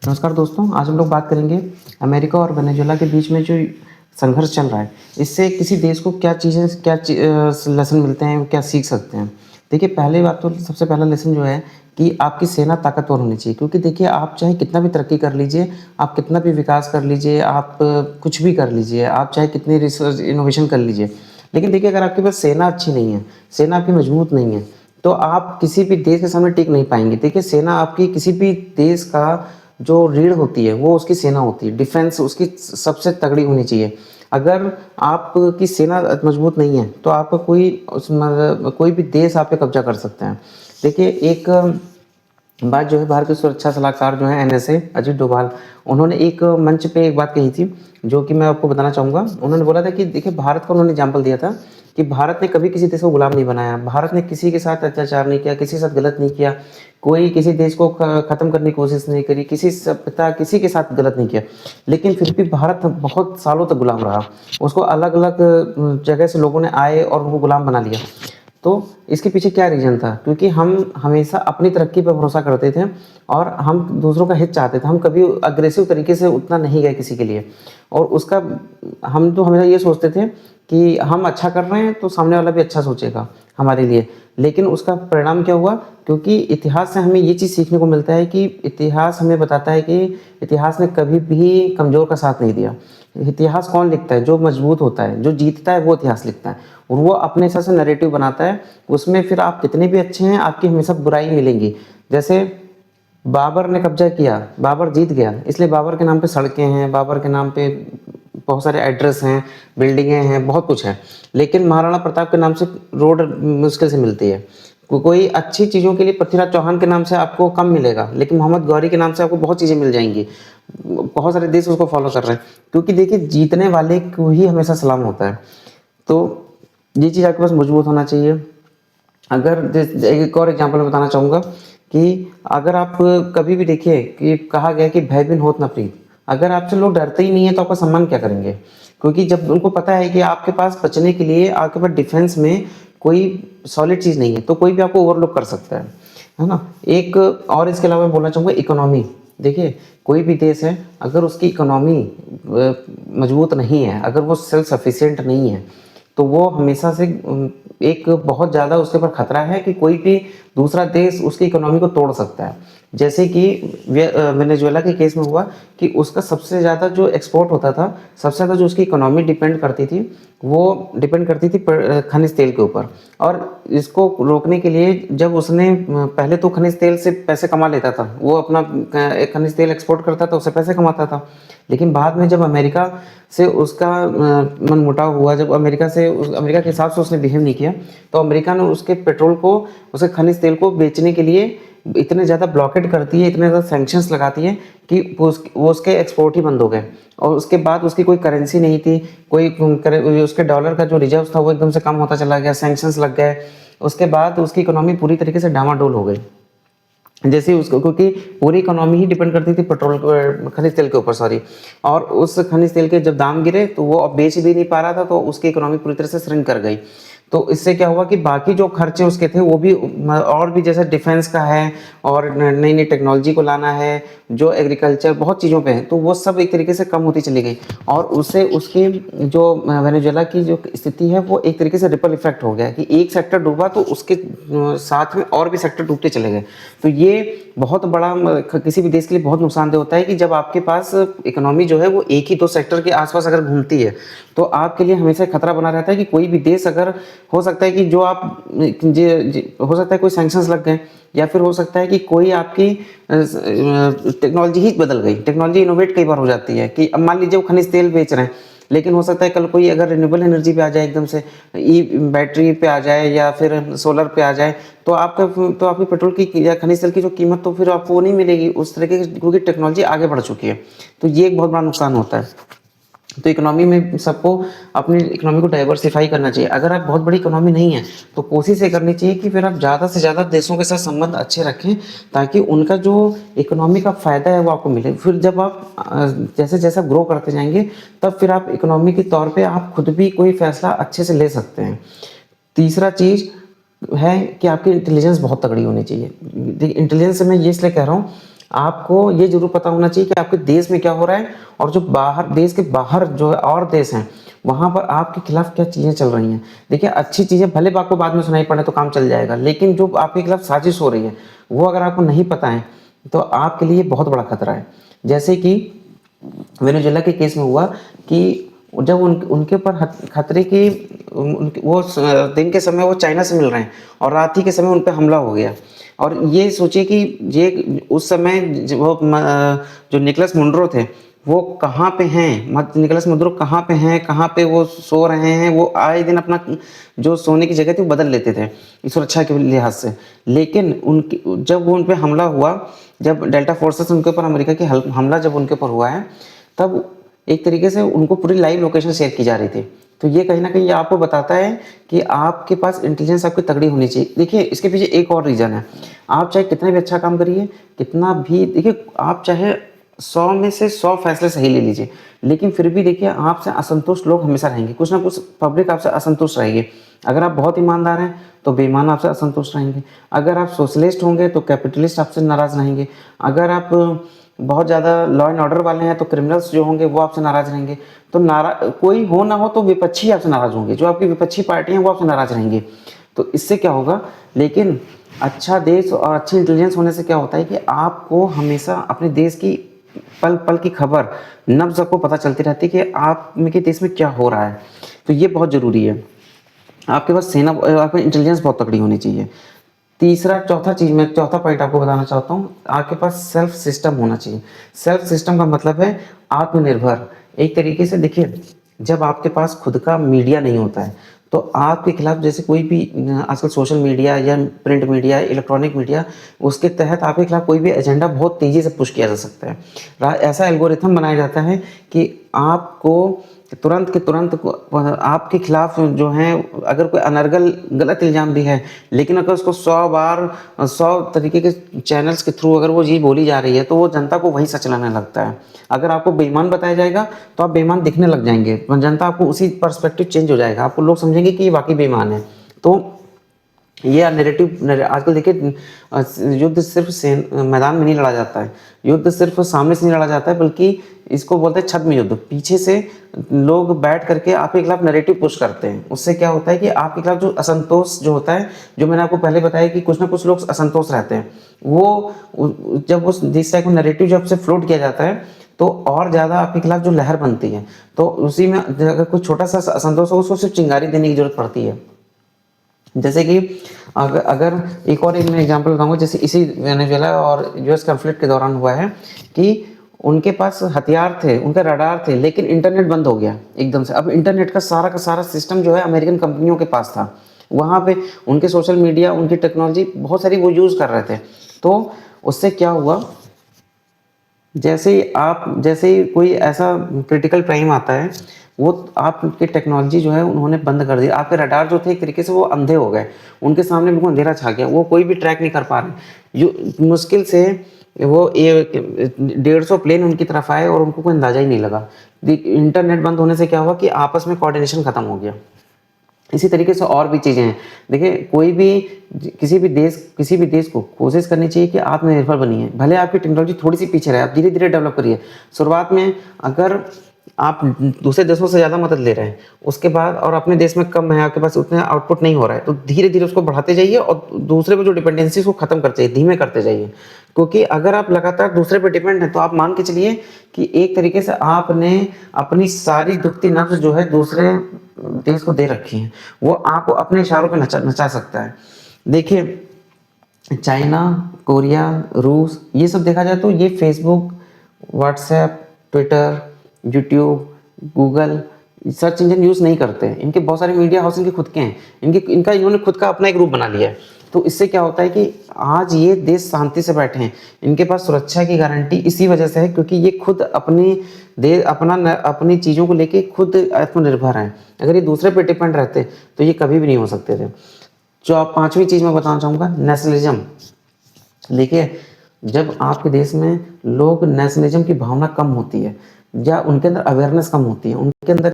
नमस्कार दोस्तों, आज हम लोग बात करेंगे अमेरिका और वेनेजुएला के बीच में जो संघर्ष चल रहा है, इससे किसी देश को लेसन मिलते हैं, क्या सीख सकते हैं। देखिए, पहली बात तो सबसे पहला लेसन जो है कि आपकी सेना ताकतवर होनी चाहिए, क्योंकि देखिए आप चाहे कितना भी तरक्की कर लीजिए, आप कितना भी विकास कर लीजिए, आप कुछ भी कर लीजिए, आप चाहे कितनी रिसर्च इनोवेशन कर लीजिए, लेकिन देखिए अगर आपके पास सेना अच्छी नहीं है, सेना आपकी मजबूत नहीं है, तो आप किसी भी देश के सामने टिक नहीं पाएँगे। देखिए, सेना आपकी किसी भी देश का जो रीढ़ होती है वो उसकी सेना होती है, डिफेंस उसकी सबसे तगड़ी होनी चाहिए। अगर आपकी सेना मजबूत नहीं है तो आपका कोई भी देश आप पे कब्जा कर सकते हैं। देखिए, एक बात जो है, भारत के सुरक्षा सलाहकार जो हैं एनएसए अजीत डोभाल, उन्होंने एक मंच पे एक बात कही थी जो कि मैं आपको बताना चाहूँगा। उन्होंने बोला था कि देखिए, भारत का उन्होंने एग्जाम्पल दिया था कि भारत ने कभी किसी देश को गुलाम नहीं बनाया, भारत ने किसी के साथ अत्याचार नहीं किया, किसी के साथ गलत नहीं किया, कोई किसी देश को ख़त्म करने की कोशिश नहीं करी, किसी सभ्यता किसी के साथ गलत नहीं किया। लेकिन फिर भी भारत बहुत सालों तक गुलाम रहा, उसको अलग-अलग जगह से लोगों ने आए और उनको गुलाम बना लिया। तो इसके पीछे क्या रीज़न था? क्योंकि हम हमेशा अपनी तरक्की पे भरोसा करते थे और हम दूसरों का हित चाहते थे। हम कभी अग्रेसिव तरीके से उतना नहीं गए किसी के लिए, और उसका हम तो हमेशा ये सोचते थे कि हम अच्छा कर रहे हैं तो सामने वाला भी अच्छा सोचेगा हमारे लिए। लेकिन उसका परिणाम क्या हुआ? क्योंकि इतिहास से हमें ये चीज़ सीखने को मिलता है कि इतिहास हमें बताता है कि इतिहास ने कभी भी कमज़ोर का साथ नहीं दिया। इतिहास कौन लिखता है? जो मजबूत होता है, जो जीतता है, वो इतिहास लिखता है और वो अपने हिसाब से नैरेटिव बनाता है। उसमें फिर आप कितने भी अच्छे हैं, आपकी हमेशा बुराई मिलेंगी। जैसे बाबर ने कब्जा किया, बाबर जीत गया, इसलिए बाबर के नाम पे सड़कें हैं, बाबर के नाम पे बहुत सारे एड्रेस हैं, बिल्डिंगें हैं, बहुत कुछ है। लेकिन महाराणा प्रताप के नाम से रोड मुश्किल से मिलती है। कोई अच्छी चीज़ों के लिए पृथ्वीराज चौहान के नाम से आपको कम मिलेगा, लेकिन मोहम्मद गौरी के नाम से आपको बहुत चीज़ें मिल जाएँगी। बहुत सारे देश उसको फॉलो कर रहे हैं, क्योंकि देखिए जीतने वाले को ही हमेशा सलाम होता है। तो ये चीज़ आपके पास मजबूत होना चाहिए। अगर एक और एग्जांपल मैं बताना चाहूँगा कि अगर आप कभी भी देखिए कि कहा गया है कि भय बिन होत न प्रीत। अगर आपसे लोग डरते ही नहीं है तो आपका सम्मान क्या करेंगे? क्योंकि जब उनको पता है कि आपके पास बचने के लिए आपके पास डिफेंस में कोई सॉलिड चीज़ नहीं है, तो कोई भी आपको ओवरलुक कर सकता है ना? एक और इसके अलावा मैं बोलना चाहूँगा इकोनॉमी। देखिए, कोई भी देश है, अगर उसकी इकोनॉमी मजबूत नहीं है, अगर वो सेल्फ सफिशिएंट नहीं है, तो वो हमेशा से एक बहुत ज़्यादा उसके ऊपर खतरा है कि कोई भी दूसरा देश उसकी इकोनॉमी को तोड़ सकता है। जैसे कि वेनेजुएला के केस में हुआ कि उसका सबसे ज़्यादा जो एक्सपोर्ट होता था, सबसे ज़्यादा जो उसकी इकोनॉमी डिपेंड करती थी, वो डिपेंड करती थी खनिज तेल के ऊपर। और इसको रोकने के लिए जब उसने पहले तो खनिज तेल से पैसे कमा लेता था, वो अपना खनिज तेल एक्सपोर्ट करता था, उससे पैसे कमाता था। लेकिन बाद में जब अमेरिका से उसका मनमुटाव हुआ, जब अमेरिका के हिसाब से उसने बिहेव नहीं किया, तो अमेरिका ने उसके पेट्रोल को, उसके खनिज तेल को बेचने के लिए इतने ज़्यादा ब्लॉकेट करती है, इतने ज़्यादा सैंक्शंस लगाती है कि वो उसके एक्सपोर्ट ही बंद हो गए। और उसके बाद उसकी कोई करेंसी नहीं थी, उसके डॉलर का जो रिजर्व था वो एकदम से कम होता चला गया, सैंक्शंस लग गए। उसके बाद उसकी इकोनॉमी पूरी तरीके से डामाडोल हो गई। जैसे उसको, क्योंकि पूरी इकोनॉमी ही डिपेंड करती थी खनिज तेल के ऊपर, सॉरी। और उस खनिज तेल के जब दाम गिरे तो वो अब बेच भी नहीं पा रहा था, तो उसकी इकोनॉमी पूरी तरह से श्रिंक कर गई। तो इससे क्या हुआ कि बाकी जो खर्चे उसके थे वो भी और भी, जैसे डिफेंस का है और नई नई टेक्नोलॉजी को लाना है, जो एग्रीकल्चर बहुत चीज़ों पे है, तो वो सब एक तरीके से कम होती चली गई। और उससे उसकी जो वेनेजुएला की जो स्थिति है वो एक तरीके से रिपल इफेक्ट हो गया कि एक सेक्टर डूबा तो उसके साथ में और भी सेक्टर डूबते चले गए। तो ये बहुत बड़ा किसी भी देश के लिए बहुत नुकसानदेह होता है कि जब आपके पास इकोनॉमी जो है वो एक ही दो सेक्टर के आसपास अगर घूमती है, तो आपके लिए हमेशा खतरा बना रहता है कि कोई भी देश, अगर हो सकता है कि जो आप हो सकता है कोई सैंक्शंस लग गए, या फिर हो सकता है कि कोई आपकी टेक्नोलॉजी ही बदल गई। टेक्नोलॉजी इनोवेट कई बार हो जाती है कि अब मान लीजिए वो खनिज तेल बेच रहे हैं, लेकिन हो सकता है कल कोई अगर रिन्यूएबल एनर्जी पे आ जाए, एकदम से ई बैटरी पे आ जाए या फिर सोलर पे आ जाए, तो आपकी पेट्रोल की या खनिज तेल की जो कीमत, तो फिर आपको वो नहीं मिलेगी उस तरीके की, क्योंकि टेक्नोलॉजी आगे बढ़ चुकी है। तो ये एक बहुत बड़ा नुकसान होता है। तो इकोनॉमी में सबको अपनी इकोनॉमी को डाइवर्सिफाई करना चाहिए। अगर आप बहुत बड़ी इकोनॉमी नहीं है तो कोशिश ये करनी चाहिए कि फिर आप ज़्यादा से ज़्यादा देशों के साथ संबंध अच्छे रखें, ताकि उनका जो इकोनॉमी का फ़ायदा है वो आपको मिले। फिर जब आप जैसे जैसे ग्रो करते जाएंगे, तब फिर आप इकोनॉमी के तौर पे आप खुद भी कोई फैसला अच्छे से ले सकते हैं। तीसरा चीज़ है कि आपकी इंटेलिजेंस बहुत तगड़ी होनी चाहिए। देखिए, इंटेलिजेंस से मैं ये इसलिए कह रहा हूँ, आपको ये ज़रूर पता होना चाहिए कि आपके देश में क्या हो रहा है, और जो बाहर, देश के बाहर जो है और देश हैं, वहाँ पर आपके खिलाफ क्या चीज़ें चल रही हैं। देखिए, अच्छी चीज़ें भले आपको बाद में सुनाई पड़े तो काम चल जाएगा, लेकिन जो आपके खिलाफ साजिश हो रही है, वो अगर आपको नहीं पता है, तो आपके लिए बहुत बड़ा खतरा है। जैसे कि वेनेजुएला के केस में हुआ कि जब उनके ऊपर खतरे की वो दिन के समय वो चाइना से मिल रहे हैं, और रात ही के समय उन पे हमला हो गया। और ये सोचिए कि ये उस समय जो निकोलस मुंड्रो थे, वो कहाँ पे हैं, निकोलस मुंड्रो कहाँ पे हैं, कहाँ पे वो सो रहे हैं। वो आए दिन अपना जो सोने की जगह थी वो बदल लेते थे सुरक्षा के लिहाज से। लेकिन उनकी जब वो उन पे हमला हुआ, जब डेल्टा फोर्सेस उनके ऊपर, अमेरिका की हमला जब उनके ऊपर हुआ है, तब एक तरीके से उनको पूरी लाइव लोकेशन शेयर की जा रही थी। तो ये कहीं ना कहीं ये आपको बताता है कि आपके पास इंटेलिजेंस आपकी तगड़ी होनी चाहिए। देखिए, इसके पीछे एक और रीज़न है। आप चाहे कितना भी अच्छा काम करिए, कितना भी, देखिए आप चाहे 100 में से 100 फैसले सही ले लीजिए, लेकिन फिर भी देखिए आपसे असंतुष्ट लोग हमेशा रहेंगे। कुछ ना कुछ पब्लिक आपसे असंतुष्ट रहेगी। अगर आप बहुत ईमानदार हैं तो बेईमान आपसे असंतुष्ट रहेंगे। अगर आप सोशलिस्ट होंगे तो कैपिटलिस्ट आपसे नाराज़ रहेंगे। अगर आप बहुत ज़्यादा लॉ एंड ऑर्डर वाले हैं तो क्रिमिनल्स जो होंगे वो आपसे नाराज़ रहेंगे। तो कोई हो ना हो तो विपक्षी आपसे नाराज़ होंगे, जो आपकी विपक्षी पार्टी हैं वो आपसे नाराज़ रहेंगे। तो इससे क्या होगा, लेकिन अच्छा देश और अच्छी इंटेलिजेंस होने से क्या होता है कि आपको हमेशा अपने देश की पल पल की खबर, नब्ज़ आपको पता चलती रहती है कि आप के देश में क्या हो रहा है। तो ये बहुत ज़रूरी है। आपके पास सेना, आपकी इंटेलिजेंस बहुत तगड़ी होनी चाहिए। तीसरा, चौथा चीज़, मैं चौथा पॉइंट आपको बताना चाहता हूँ, आपके पास सेल्फ सिस्टम होना चाहिए। सेल्फ सिस्टम का मतलब है आत्मनिर्भर। एक तरीके से देखिए, जब आपके पास खुद का मीडिया नहीं होता है, तो आपके खिलाफ जैसे कोई भी आजकल सोशल मीडिया या प्रिंट मीडिया, इलेक्ट्रॉनिक मीडिया, उसके तहत आपके खिलाफ कोई भी एजेंडा बहुत तेज़ी से पुश किया जा सकता है। ऐसा एल्गोरिथम बनाया जाता है कि आपको तुरंत के तुरंत आपके खिलाफ जो है, अगर कोई अनर्गल गलत इल्ज़ाम भी है, लेकिन अगर उसको 100 बार 100 तरीके के चैनल्स के थ्रू अगर वो चीज़ बोली जा रही है, तो वो जनता को वही सच लगने लगता है। अगर आपको बेईमान बताया जाएगा तो आप बेईमान दिखने लग जाएंगे, जनता आपको उसी पर्सपेक्टिव चेंज हो जाएगा, आपको लोग समझेंगे कि ये वाकई बेईमान है। तो ये नैरेटिव आजकल देखिए, युद्ध सिर्फ मैदान में नहीं लड़ा जाता है, युद्ध सिर्फ सामने से नहीं लड़ा जाता है, बल्कि इसको बोलते हैं छद्म युद्ध। पीछे से लोग बैठ करके आपके खिलाफ नैरेटिव पुश करते हैं। उससे क्या होता है कि आपके खिलाफ जो असंतोष जो होता है, जो मैंने आपको पहले बताया कि कुछ ना कुछ लोग असंतोष रहते हैं, वो जब वो जिस टाइप का नैरेटिव जब से फ्लोट किया जाता है, तो और ज़्यादा आपके खिलाफ जो लहर बनती है, तो उसी में अगर कुछ छोटा सा असंतोष हो, उसको सिर्फ चिंगारी देने की जरूरत पड़ती है। जैसे कि अगर एक और मैं एग्जांपल बताऊंगा, जैसे इसी वेनेजुएला और यूएस कॉन्फ्लिक्ट के दौरान हुआ है कि उनके पास हथियार थे, उनके रडार थे, लेकिन इंटरनेट बंद हो गया एकदम से। अब इंटरनेट का सारा सिस्टम जो है अमेरिकन कंपनियों के पास था। वहाँ पे उनके सोशल मीडिया, उनकी टेक्नोलॉजी बहुत सारी वो यूज़ कर रहे थे। तो उससे क्या हुआ, जैसे ही कोई ऐसा क्रिटिकल टाइम आता है, वो आपकी टेक्नोलॉजी जो है उन्होंने बंद कर दी। आपके रडार जो थे एक तरीके से वो अंधे हो गए, उनके सामने बिल्कुल अंधेरा छा गया, वो कोई भी ट्रैक नहीं कर पा रहे। जो मुश्किल से वो 150 प्लेन उनकी तरफ आए और उनको कोई अंदाजा ही नहीं लगा। इंटरनेट बंद होने से क्या हुआ कि आपस में कोऑर्डिनेशन खत्म हो गया। इसी तरीके से और भी चीज़ें हैं। देखिए, कोई भी किसी भी देश को कोशिश करनी चाहिए कि आत्मनिर्भर बनिए। भले आपकी टेक्नोलॉजी थोड़ी सी पीछे रहे, आप धीरे धीरे डेवलप करिए। शुरुआत में अगर आप दूसरे देशों से ज़्यादा मदद ले रहे हैं, उसके बाद और अपने देश में कम है, आपके पास उतना आउटपुट नहीं हो रहा है, तो धीरे धीरे उसको बढ़ाते जाइए और दूसरे पे जो डिपेंडेंसी उसको खत्म करते जाइए, धीमे करते जाइए। क्योंकि अगर आप लगातार दूसरे पे डिपेंड हैं, तो आप मान के चलिए कि एक तरीके से आपने अपनी सारी दुखती नब्ज जो है दूसरे देश को दे रखी है। वो आपको अपने इशारों पे नचा सकता है। देखिए, चाइना, कोरिया, रूस, ये सब देखा जाए तो ये Facebook, WhatsApp, Twitter, YouTube, Google search engine use नहीं करते हैं। इनके बहुत सारे मीडिया हाउस इनके खुद के हैं, इन्होंने खुद का अपना एक रूप बना लिया है। तो इससे क्या होता है कि आज ये देश शांति से बैठे हैं, इनके पास सुरक्षा की गारंटी इसी वजह से है क्योंकि ये खुद अपनी चीज़ों को लेके खुद आत्मनिर्भर हैं। अगर ये दूसरे पे डिपेंड रहते तो ये कभी भी नहीं हो सकते थे। जो आप पांचवी चीज़ मैं बताना चाहूँगा, नेशनलिज्म। देखिए, जब आपके देश में लोग नेशनलिज्म की भावना कम होती है या उनके अंदर अवेयरनेस कम होती है, उनके अंदर